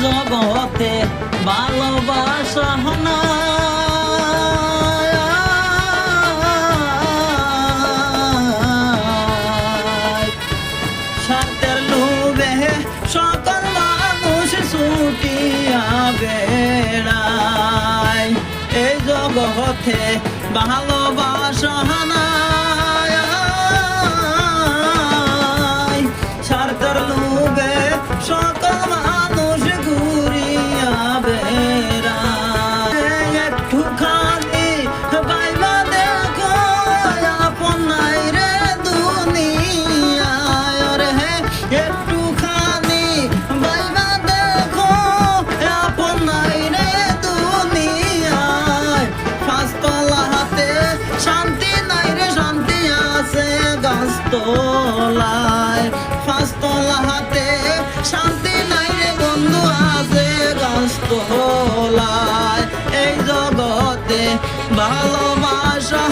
জগতে ভালোবাসা নাই। স্বার্থের লোভে সকল মানুষ ছুটিয়া বেড়ায়, এই জগতে ভালোবাসা নাই। স্বার্থের লোভে সকল মানুষ ঘুরিয়া বেড়ায়, একটুখানি বাইবা দেখো আপন নাই রে দুনিয়ায়। রে একটুখানি বাইবা দেখো আপন নাই রে দুনিয়ায়। পাঁচতলা হাতে শান্তি নাই রে, শান্তি আছে গাছতলায়। পাঁচতলা হাতে শান্তি নাই রে বন্ধু, আছে গাছতলায়। এই জগতে ভালোবাসা